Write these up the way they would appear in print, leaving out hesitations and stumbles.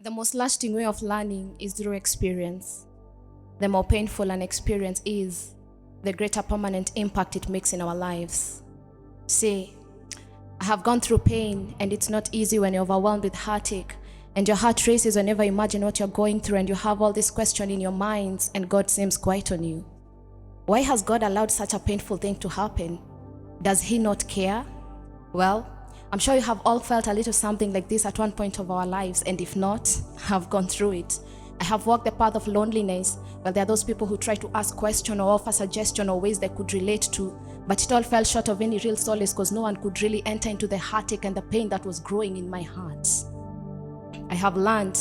The most lasting way of learning is through experience. The more painful an experience is, the greater permanent impact it makes in our lives. See, I have gone through pain, and it's not easy when you're overwhelmed with heartache, and your heart races whenever you imagine what you're going through, and you have all this question in your minds, and God seems quiet on you. Why has God allowed such a painful thing to happen? Does He not care? Well, I'm sure you have all felt a little something like this at one point of our lives, and if not, have gone through it. I have walked the path of loneliness, but there are those people who try to ask questions or offer suggestions or ways they could relate to, but it all fell short of any real solace because no one could really enter into the heartache and the pain that was growing in my heart. I have learned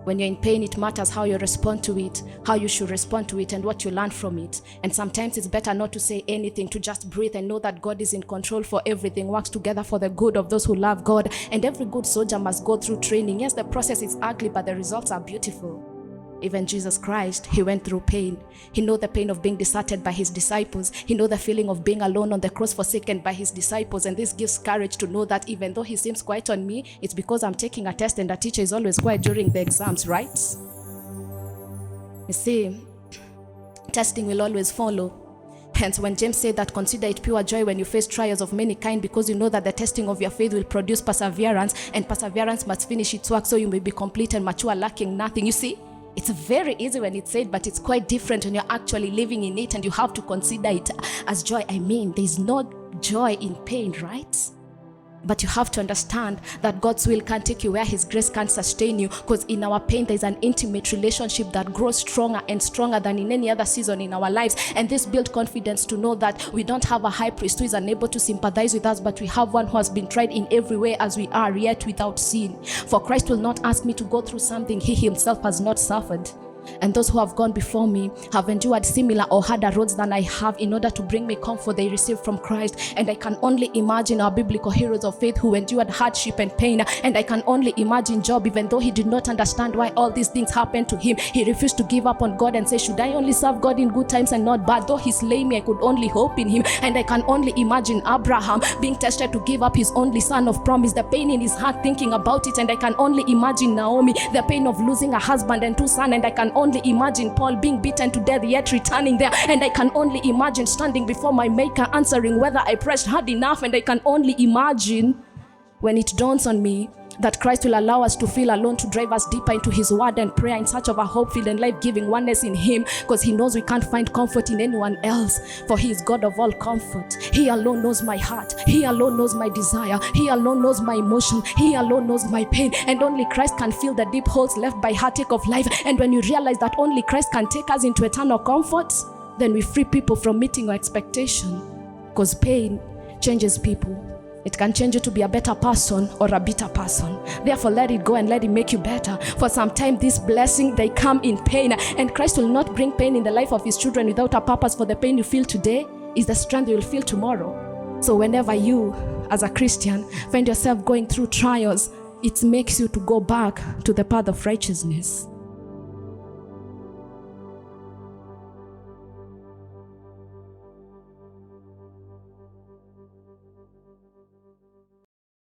when you're in pain, it matters how you respond to it, how you should respond to it, and what you learn from it. And sometimes it's better not to say anything, to just breathe and know that God is in control, for everything works together for the good of those who love God. And every good soldier must go through training. Yes, the process is ugly, but the results are beautiful. Even Jesus Christ, He went through pain. He knew the pain of being deserted by His disciples. He knew the feeling of being alone on the cross, forsaken by His disciples. And this gives courage to know that even though He seems quiet on me, it's because I'm taking a test, and a teacher is always quiet during the exams, right? You see, testing will always follow. Hence, when James said that consider it pure joy when you face trials of many kind, because you know that the testing of your faith will produce perseverance, and perseverance must finish its work so you may be complete and mature, lacking nothing. You see, it's very easy when it's said, but it's quite different when you're actually living in it, and you have to consider it as joy. I mean, there's no joy in pain, right? But you have to understand that God's will can't take you where His grace can't sustain you, because in our pain, there's an intimate relationship that grows stronger and stronger than in any other season in our lives. And this builds confidence to know that we don't have a high priest who is unable to sympathize with us, but we have one who has been tried in every way as we are, yet without sin. For Christ will not ask me to go through something He Himself has not suffered. And those who have gone before me have endured similar or harder roads than I have in order to bring me comfort they received from Christ. And I can only imagine our biblical heroes of faith who endured hardship and pain. And I can only imagine Job, even though he did not understand why all these things happened to him, he refused to give up on God and say, should I only serve God in good times and not bad? Though He slay me, I could only hope in Him. And I can only imagine Abraham being tested to give up his only son of promise, the pain in his heart thinking about it. And I can only imagine Naomi, the pain of losing a husband and 2 sons. And I can only imagine Paul being beaten to death yet returning there. And I can only imagine standing before my Maker answering whether I pressed hard enough. And I can only imagine when it dawns on me that Christ will allow us to feel alone, to drive us deeper into His word and prayer in search of a hope-filled and life-giving oneness in Him, because He knows we can't find comfort in anyone else, for He is God of all comfort. He alone knows my heart. He alone knows my desire. He alone knows my emotion. He alone knows my pain, and only Christ can fill the deep holes left by heartache of life. And when you realize that only Christ can take us into eternal comfort, then we free people from meeting our expectation, because pain changes people. It can change you to be a better person or a bitter person. Therefore, let it go and let it make you better. For sometimes this blessing, they come in pain. And Christ will not bring pain in the life of His children without a purpose, for the pain you feel today is the strength you will feel tomorrow. So whenever you, as a Christian, find yourself going through trials, it makes you to go back to the path of righteousness.